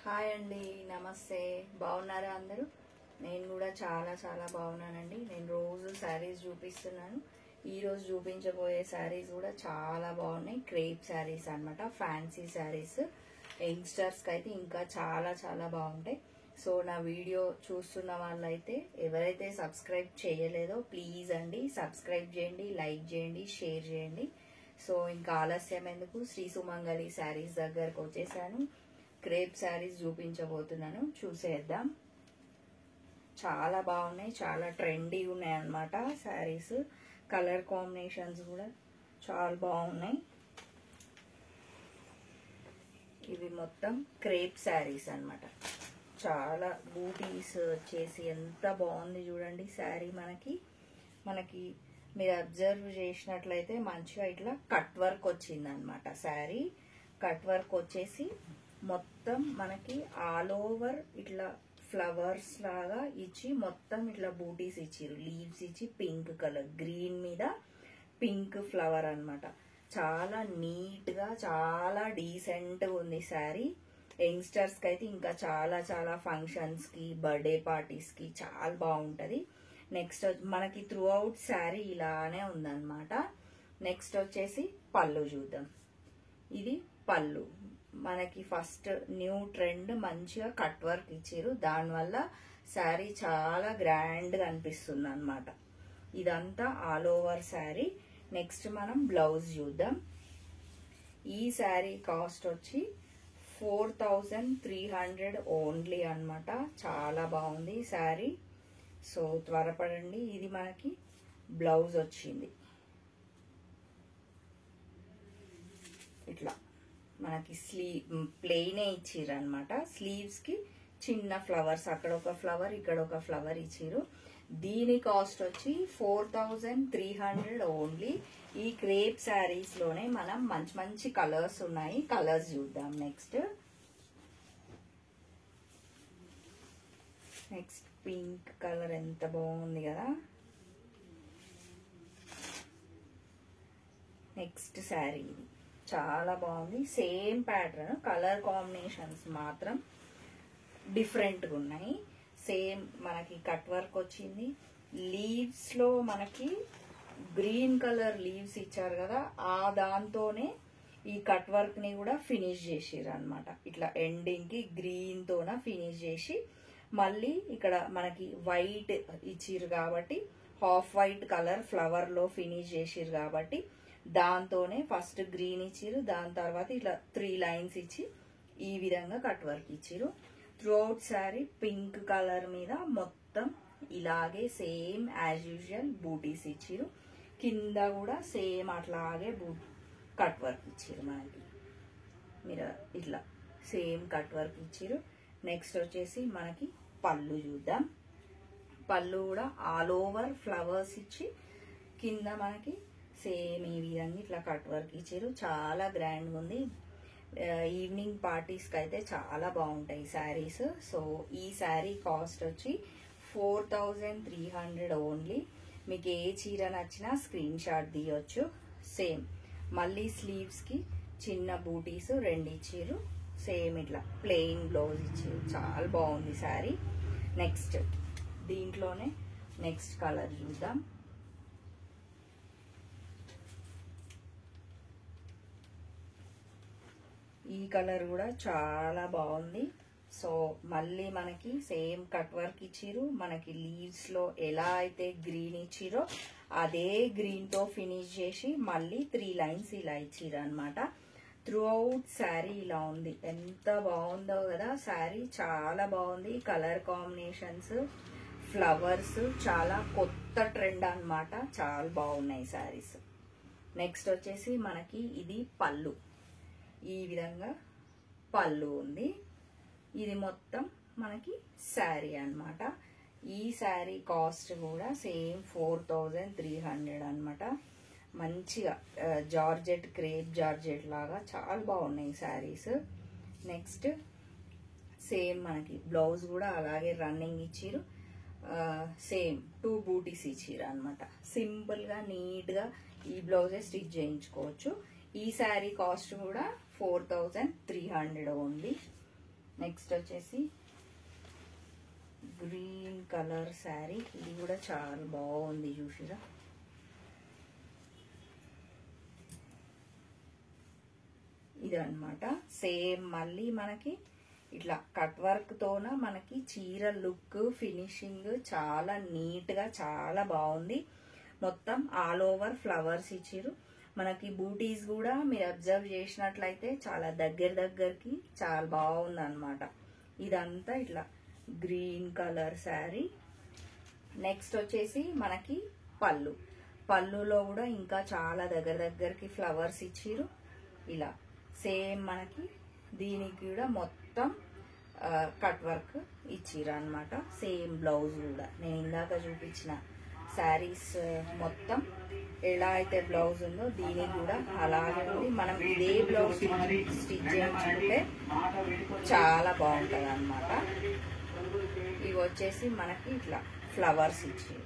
Hi అండి, నమస్తే. బాగున్నారా అందరూ? నేను కూడా చాలా చాలా బాగున్నానండి. నేను రోజు శారీస్ చూపిస్తున్నాను. ఈ రోజు చూపించబోయే శారీస్ కూడా చాలా బాగున్నాయి. క్రేప్ శారీస్ అన్నమాట, ఫ్యాన్సీ శారీస్. యంగ్స్టర్స్కి అయితే ఇంకా చాలా చాలా బాగుంటాయి. సో నా వీడియో చూస్తున్న వాళ్ళైతే ఎవరైతే సబ్స్క్రైబ్ చేయలేదో ప్లీజ్ అండి సబ్స్క్రైబ్ చేయండి, లైక్ చేయండి, షేర్ చేయండి. సో ఇంకా ఆలస్యం ఎందుకు, శ్రీ సుమంగళి శారీస్ దగ్గరకు వచ్చేసాను. క్రేప్ శారీస్ చూపించబోతున్నాను, చూసేద్దాం. చాలా బాగున్నాయి, చాలా ట్రెండీ ఉన్నాయి అన్నమాట శారీస్. కలర్ కాంబినేషన్స్ కూడా చాలా బాగున్నాయి. ఇవి మొత్తం క్రేప్ శారీస్ అన్నమాట. చాలా బూటీస్ వచ్చేసి ఎంత బాగుంది చూడండి శారీ. మనకి మీరు అబ్జర్వ్ చేసినట్లయితే మంచిగా ఇట్లా కట్ వర్క్ వచ్చింది అనమాట. శారీ కట్ వర్క్ వచ్చేసి మొత్తం మనకి ఆల్ ఓవర్ ఇట్లా ఫ్లవర్స్ లాగా ఇచ్చి మొత్తం ఇట్లా బూటీస్ ఇచ్చిరు, లీవ్స్ ఇచ్చి పింక్ కలర్, గ్రీన్ మీద పింక్ ఫ్లవర్ అన్నమాట. చాలా నీట్ గా చాలా డీసెంట్ గా ఉంది శారీ. యంగ్స్టర్స్ కి అయితే ఇంకా చాలా చాలా ఫంక్షన్స్ కి, బర్త్డే పార్టీస్ కి చాలా బాగుంటది. నెక్స్ట్ మనకి త్రూ అవుట్ శారీ ఇలానే ఉందన్నమాట. నెక్స్ట్ వచ్చేసి పళ్ళు చూద్దాం. ఇది పళ్ళు. మనకి ఫస్ట్ న్యూ ట్రెండ్ మంచిగా కట్ వర్క్ ఇచ్చారు, దానివల్ల శారీ చాలా గ్రాండ్ గా అనిపిస్తుంది అనమాట. ఇదంతా ఆల్ ఓవర్ శారీ. నెక్స్ట్ మనం బ్లౌజ్ చూద్దాం. ఈ శారీ కాస్ట్ వచ్చి 4300 ఓన్లీ అన్నమాట. చాలా బాగుంది శారీ. సో త్వరపడండి. ఇది మనకి బ్లౌజ్ వచ్చింది ఇట్లా. మనకి ప్లెయినే ఇచ్చిర్రు అనమాట. స్లీవ్స్ కి చిన్న ఫ్లవర్స్, అక్కడ ఒక ఫ్లవర్ ఇక్కడ ఒక ఫ్లవర్ ఇచ్చిర్రు. దీని కాస్ట్ వచ్చి 4300 ఓన్లీ. ఈ క్రేప్ శారీస్ లోనే మనం మంచి మంచి కలర్స్ ఉన్నాయి, కలర్స్ చూద్దాం. నెక్స్ట్ పింక్ కలర్ ఎంత బాగుంది కదా. నెక్స్ట్ శారీ ఇది చాలా బాగుంది. సేమ్ ప్యాటర్న్, కలర్ కాంబినేషన్స్ మాత్రం డిఫరెంట్ గా ఉన్నాయి. సేమ్ మనకి కట్ వర్క్ వచ్చింది. లీవ్స్ లో మనకి గ్రీన్ కలర్ లీవ్స్ ఇచ్చారు కదా, ఆ దాంతోనే ఈ కట్ వర్క్ ని కూడా ఫినిష్ చేసిర్రు అనమాట. ఇట్లా ఎండింగ్ కి గ్రీన్ తోన ఫినిష్ చేసి మళ్ళీ ఇక్కడ మనకి వైట్ ఇచ్చిర్రు కాబట్టి, హాఫ్ వైట్ కలర్ ఫ్లవర్ లో ఫినిష్ చేసిర్రు కాబట్టి దాంతోనే ఫస్ట్ గ్రీన్ ఇచ్చిర్రు, దాని తర్వాత ఇట్లా 3 లైన్స్ ఇచ్చి ఈ విధంగా కట్ వర్క్ ఇచ్చిర్రు. త్రూఅవుట్ శారీ పింక్ కలర్ మీద మొత్తం ఇలాగే సేమ్ యాజ్ యూజువల్ బూటీస్ ఇచ్చిర్రు. కింద కూడా సేమ్ అట్లాగే కట్ వర్క్ ఇచ్చిర్రు. మనకి మీరు ఇట్లా సేమ్ కట్ వర్క్ ఇచ్చిర్రు. నెక్స్ట్ వచ్చేసి మనకి పళ్ళు చూద్దాం. పళ్ళు కూడా ఆల్ ఓవర్ ఫ్లవర్స్ ఇచ్చి కింద మనకి సేమ్ ఈ విధంగా ఇట్లా కట్ వర్క్ ఇచ్చారు. చాలా గ్రాండ్ ఉంది. ఈవినింగ్ పార్టీస్ కి అయితే చాలా బాగుంటాయి శారీస్. సో ఈ శారీ కాస్ట్ వచ్చి 4300 ఓన్లీ. మీకు ఏ చీర నచ్చినా స్క్రీన్ షాట్ తీయొచ్చు. సేమ్ మళ్ళీ స్లీవ్స్ కి చిన్న బూటీస్ 2 ఇచ్చిర్రు. సేమ్ ఇట్లా ప్లెయిన్ బ్లౌజ్ ఇచ్చిర్రు. చాలా బాగుంది శారీ. నెక్స్ట్ దీంట్లోనే నెక్స్ట్ కలర్ చూద్దాం. ఈ కలర్ కూడా చాలా బాగుంది. సో మళ్ళీ మనకి సేమ్ కట్ వర్క్ ఇచ్చిర్రు. మనకి లీవ్స్ లో ఎలా అయితే గ్రీన్ ఇచ్చిరో అదే గ్రీన్ తో ఫినిష్ చేసి మళ్ళీ 3 లైన్స్ ఇలా ఇచ్చిర్రు అనమాట. త్రూ అవుట్ శారీ ఇలా ఉంది. ఎంత బాగుందో కదా శారీ, చాలా బాగుంది. కలర్ కాంబినేషన్స్, ఫ్లవర్స్ చాలా కొత్త ట్రెండ్ అన్నమాట. చాలా బాగున్నాయి శారీస్. నెక్స్ట్ వచ్చేసి మనకి ఇది పళ్ళు. ఈ విధంగా పళ్ళు ఉంది. ఇది మొత్తం మనకి శారీ అన్నమాట. ఈ శారీ కాస్ట్ కూడా సేమ్ 4300 అన్నమాట. మంచిగా జార్జెట్, క్రేప్ జార్జెట్ లాగా చాలా బాగున్నాయి శారీస్. నెక్స్ట్ సేమ్ మనకి బ్లౌజ్ కూడా అలాగే రన్నింగ్ ఇచ్చిరు. సేమ్ 2 బూటీస్ ఇచ్చిరు అనమాట. సింపుల్ గా నీట్ గా ఈ బ్లౌజే స్టిచ్ చేయించుకోవచ్చు. ఈ శారీ కాస్ట్ కూడా 4300 ఓన్లీ. నెక్స్ట్ వచ్చేసి గ్రీన్ కలర్ శారీ, ఇది కూడా చాలా బాగుంది చూసిరా. ఇది అన్నమాట. సేమ్ మళ్ళీ మనకి ఇట్లా కట్ వర్క్ తోన మనకి చీర లుక్ ఫినిషింగ్ చాలా నీట్ గా చాలా బాగుంది. మొత్తం ఆల్ ఓవర్ ఫ్లవర్స్ ఇచ్చిరు. మనకి బూటీస్ కూడా మీరు అబ్జర్వ్ చేసినట్లయితే చాలా దగ్గరికి చాలా బాగుంది అన్నమాట. ఇదంతా ఇట్లా గ్రీన్ కలర్ శారీ. నెక్స్ట్ వచ్చేసి మనకి పళ్ళులో కూడా ఇంకా చాలా దగ్గరికి ఫ్లవర్స్ ఇచ్చిరు. ఇలా సేమ్ మనకి దీనికి కూడా మొత్తం కట్ వర్క్ ఇచ్చిరు అన్నమాట. సేమ్ బ్లౌజ్ కూడా నేను ఇందాక చూపించిన శారీస్ మొత్తం ఎలా అయితే బ్లౌజ్ ఉందో దీనికి కూడా అలాగే ఉంది. మనం ఇదే బ్లౌజ్ స్టిచ్ చేయించుకుంటే చాలా బాగుంటుంది అన్నమాట. ఇవి వచ్చేసి మనకి ఇట్లా ఫ్లవర్స్ ఇచ్చి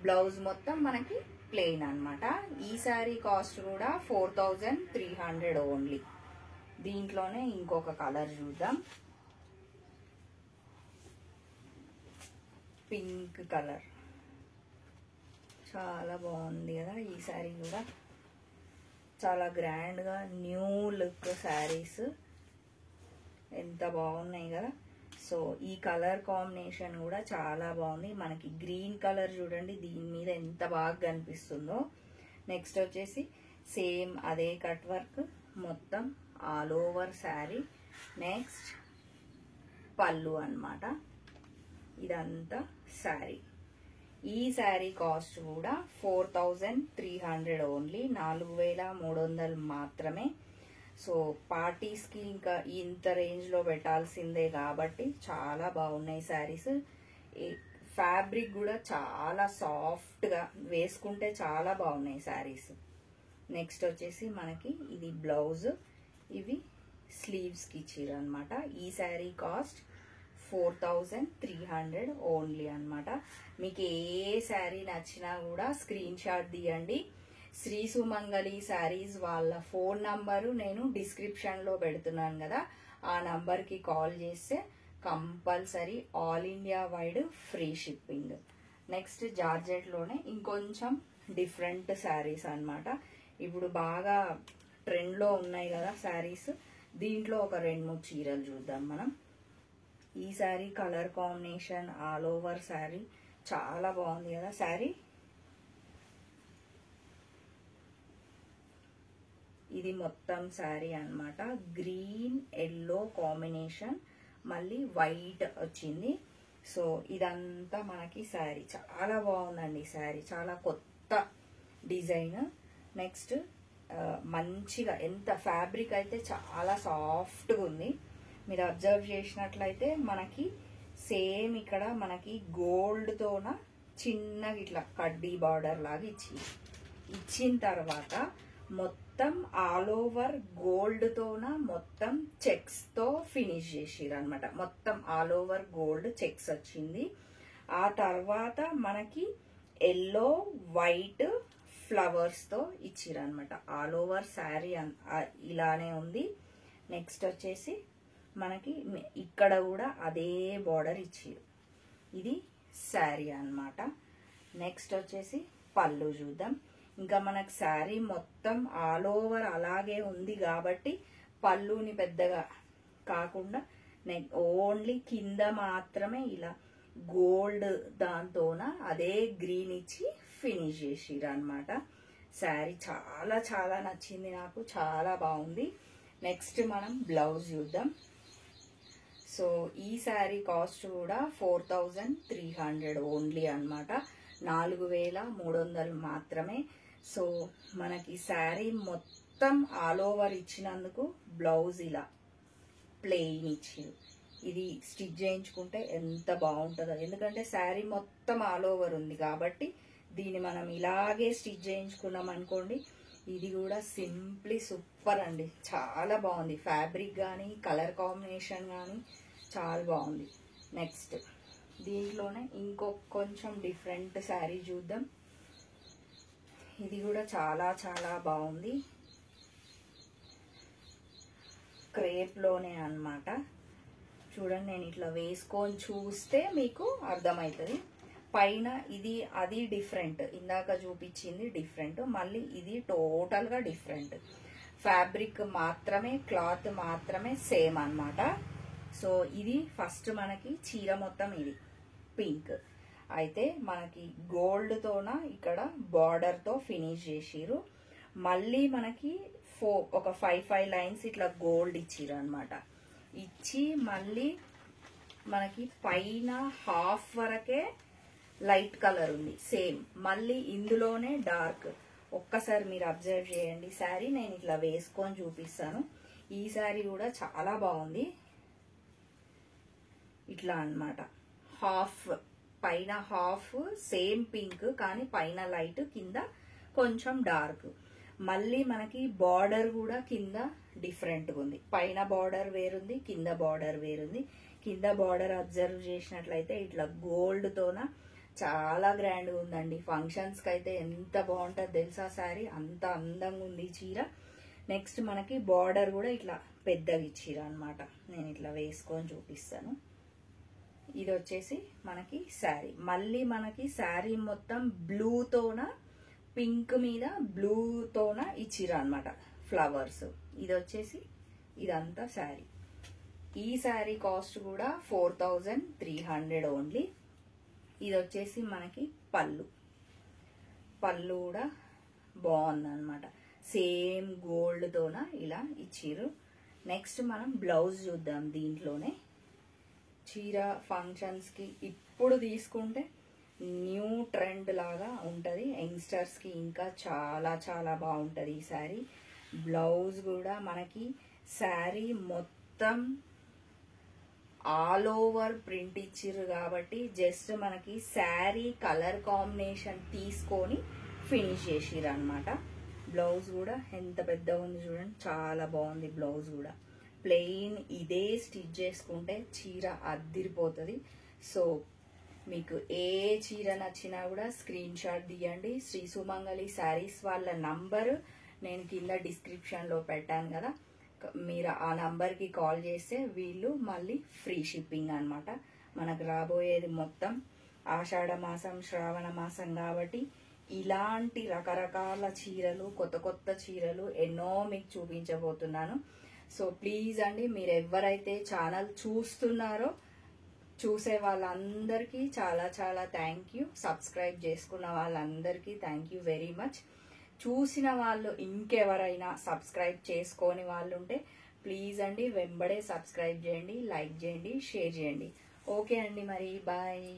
బ్లౌజ్ మొత్తం మనకి ప్లెయిన్ అన్నమాట. ఈ శారీ కాస్ట్ కూడా 4300 ఓన్లీ. దీంట్లోనే ఇంకొక కలర్ చూద్దాం. పింక్ కలర్ చాలా బాగుంది కదా. ఈ శారీ కూడా చాలా గ్రాండ్ గా న్యూ లుక్ శారీస్ ఎంత బాగున్నాయి కదా. సో ఈ కలర్ కాంబినేషన్ కూడా చాలా బాగుంది. మనకి గ్రీన్ కలర్ చూడండి దీని మీద ఎంత బాగా కనిపిస్తుందో. నెక్స్ట్ వచ్చేసి సేమ్ అదే కట్ వర్క్ మొత్తం ఆల్ ఓవర్ శారీ. నెక్స్ట్ పళ్ళు అన్నమాట. ఇదంతా శారీ. ఈ శారీ కాస్ట్ కూడా 4300 ఓన్లీ, 4300 మాత్రమే. సో పార్టీస్ కి ఇంకా ఇంత రేంజ్ లో పెట్టాల్సిందే కాబట్టి చాలా బాగున్నాయి శారీస్. ఫ్యాబ్రిక్ కూడా చాలా సాఫ్ట్ గా వేసుకుంటే చాలా బాగున్నాయి శారీస్. నెక్స్ట్ వచ్చేసి మనకి ఇది బ్లౌజ్, ఇవి స్లీవ్స్ కి ఇచ్చిర్రు అనమాట. ఈ శారీ కాస్ట్ 4300 ఓన్లీ అన్నమాట. మీకు ఏ శారీ నచ్చినా కూడా స్క్రీన్ షాట్ తీయండి. శ్రీ సుమంగళి శారీస్ వాళ్ళ ఫోన్ నంబరు నేను డిస్క్రిప్షన్ లో పెడుతున్నాను కదా, ఆ నంబర్ కి కాల్ చేస్తే compulsory all India wide free shipping. Next georgette లోనే ఇంకొంచెం డిఫరెంట్ శారీస్ అన్నమాట. ఇప్పుడు బాగా ట్రెండ్ లో ఉన్నాయి కదా శారీస్, దీంట్లో ఒక 2-3 చీరలు చూద్దాం మనం. ఈ sari colour combination all over sari చాలా బాగుంది కదా. శారీ ఇది మొత్తం శారీ అన్నమాట. గ్రీన్ ఎల్లో కాంబినేషన్, మళ్ళీ వైట్ వచ్చింది. సో ఇదంతా మనకి శారీ చాలా బాగుందండి. శారీ చాలా కొత్త డిజైన్. నెక్స్ట్ మంచిగా ఎంత ఫ్యాబ్రిక్ అయితే చాలా సాఫ్ట్గా ఉంది. మీరు అబ్జర్వ్ చేసినట్లయితే మనకి సేమ్ ఇక్కడ మనకి గోల్డ్ తోన చిన్నగా ఇట్లా కడ్డీ బార్డర్ లాగా ఇచ్చిన తర్వాత మొత్తం ఆల్ ఓవర్ గోల్డ్ తోన మొత్తం చెక్స్ తో ఫినిష్ చేసిరు అనమాట. మొత్తం ఆల్ ఓవర్ గోల్డ్ చెక్స్ వచ్చింది. ఆ తర్వాత మనకి ఎల్లో వైట్ ఫ్లవర్స్ తో ఇచ్చిరు అనమాట. ఆల్ ఓవర్ శారీ ఇలానే ఉంది. నెక్స్ట్ వచ్చేసి మనకి ఇక్కడ కూడా అదే బార్డర్ ఇచ్చిరు. ఇది శారీ అన్నమాట. నెక్స్ట్ వచ్చేసి పళ్ళు చూద్దాం. ఇంకా మనకు శారీ మొత్తం ఆల్ ఓవర్ అలాగే ఉంది కాబట్టి పళ్ళుని పెద్దగా కాకుండా ఓన్లీ కింద మాత్రమే ఇలా గోల్డ్ దాంతోన అదే గ్రీన్ ఇచ్చి ఫినిష్ చేసిరు అనమాట. శారీ చాలా చాలా నచ్చింది నాకు, చాలా బాగుంది. నెక్స్ట్ మనం బ్లౌజ్ చూద్దాం. సో ఈ శారీ కాస్ట్ కూడా 4300 ఓన్లీ అన్నమాట. 4300 మాత్రమే. సో మనకి శారీ మొత్తం ఆల్ ఓవర్ ఇచ్చినందుకు బ్లౌజ్ ఇలా ప్లెయిన్ ఇచ్చింది. ఇది స్టిచ్ చేయించుకుంటే ఎంత బాగుంటుందో, ఎందుకంటే శారీ మొత్తం ఆల్ ఓవర్ ఉంది కాబట్టి దీన్ని మనం ఇలాగే స్టిచ్ చేయించుకున్నాం అనుకోండి, ఇది కూడా సింప్లీ సూపర్ అండి. చాలా బాగుంది. ఫ్యాబ్రిక్ కానీ కలర్ కాంబినేషన్ కానీ చాలా బాగుంది. నెక్స్ట్ దీంట్లోనే కొంచెం డిఫరెంట్ శారీ చూద్దాం. ఇది కూడా చాలా చాలా బాగుంది. క్రేప్లోనే అన్నమాట. చూడండి, నేను ఇట్లా వేసుకొని చూస్తే మీకు అర్థమవుతుంది. పైన ఇది అది డిఫరెంట్, ఇందాక చూపించింది డిఫరెంట్, మళ్ళీ ఇది టోటల్గా డిఫరెంట్. ఫ్యాబ్రిక్ మాత్రమే, క్లాత్ మాత్రమే సేమ్ అన్నమాట. సో ఇది ఫస్ట్ మనకి చీర మొత్తం ఇది పింక్. అయితే మనకి గోల్డ్తోన ఇక్కడ బార్డర్తో ఫినిష్ చేసిరు. మళ్ళీ మనకి ఒక 5 లైన్స్ ఇట్లా గోల్డ్ ఇచ్చిరు అనమాట. ఇచ్చి మళ్ళీ మనకి పైన హాఫ్ వరకే లైట్ కలర్ ఉంది సేమ్, మళ్ళీ ఇందులోనే డార్క్. ఒక్కసారి మీరు అబ్జర్వ్ చేయండి శారీ. నేను ఇట్లా వేసుకొని చూపిస్తాను. ఈ శారీ కూడా చాలా బాగుంది. ఇట్లా అన్నమాట, హాఫ్ పైన హాఫ్ సేమ్ పింక్, కానీ పైన లైట్, కింద కొంచెం డార్క్. మళ్ళీ మనకి బార్డర్ కూడా కింద డిఫరెంట్గా ఉంది. పైన బార్డర్ వేరుంది, కింద బార్డర్ వేరుంది. కింద బార్డర్ అబ్జర్వ్ చేసినట్లయితే ఇట్లా గోల్డ్తోన చాలా గ్రాండ్గా ఉందండి. ఫంక్షన్స్కి అయితే ఎంత బాగుంటుంది తెలుసా శారీ, అంత అందంగా ఉంది చీర. నెక్స్ట్ మనకి బార్డర్ కూడా ఇట్లా పెద్దగా ఇచ్చిరా అనమాట. నేను ఇట్లా వేసుకొని చూపిస్తాను. ఇది వచ్చేసి మనకి శారీ. మళ్ళీ మనకి శారీ మొత్తం బ్లూతోన, పింక్ మీద బ్లూతోన ఇచ్చిరా అనమాట ఫ్లవర్స్. ఇది వచ్చేసి ఇదంతా శారీ. ఈ శారీ కాస్ట్ కూడా 4300 ఓన్లీ. ఇది వచ్చేసి మనకి పళ్ళు. పళ్ళు కూడా బాగుంది అనమాట, సేమ్ గోల్డ్తోన ఇలా ఇచ్చిర్రు. నెక్స్ట్ మనం బ్లౌజ్ చూద్దాం. దీంట్లోనే చీర ఫంక్షన్స్కి ఇప్పుడు తీసుకుంటే న్యూ ట్రెండ్ లాగా ఉంటుంది. యంగ్స్టర్స్కి ఇంకా చాలా చాలా బాగుంటుంది ఈ శారీ. బ్లౌజ్ కూడా మనకి శారీ మొత్తం ఆల్ ఓవర్ ప్రింట్ ఇచ్చిర్రు కాబట్టి జస్ట్ మనకి శారీ కలర్ కాంబినేషన్ తీసుకొని ఫినిష్ చేసిర్రు అనమాట. బ్లౌజ్ కూడా ఎంత పెద్దగా ఉంది చూడండి, చాలా బాగుంది. బ్లౌజ్ కూడా ప్లెయిన్ ఇదే స్టిచ్ చేసుకుంటే చీర అద్దిరిపోతుంది. సో మీకు ఏ చీర నచ్చినా కూడా స్క్రీన్ షాట్ తీయండి. శ్రీ సుమంగళి శారీస్ వాళ్ళ నంబరు నేను కింద డిస్క్రిప్షన్లో పెట్టాను కదా, మీరు ఆ నంబర్కి కాల్ చేస్తే వీళ్ళు మళ్ళీ ఫ్రీ షిప్పింగ్ అనమాట. మనకు రాబోయేది మొత్తం ఆషాఢ మాసం, శ్రావణ మాసం కాబట్టి ఇలాంటి రకరకాల చీరలు, కొత్త కొత్త చీరలు ఎన్నో మీకు చూపించబోతున్నాను. సో ప్లీజ్ అండి, మీరు ఎవరైతే ఛానల్ చూస్తున్నారో చూసే వాళ్ళందరికీ చాలా చాలా థ్యాంక్ యూ. సబ్స్క్రైబ్ చేసుకున్న వాళ్ళందరికీ థ్యాంక్ యూ వెరీ మచ్. చూసిన వాళ్ళు ఇంకెవరైనా సబ్స్క్రైబ్ చేసుకోని వాళ్ళు ఉంటే ప్లీజ్ అండి వెంబడే సబ్స్క్రైబ్ చేయండి, లైక్ చేయండి, షేర్ చేయండి. ఓకే అండి, మరి బాయ్.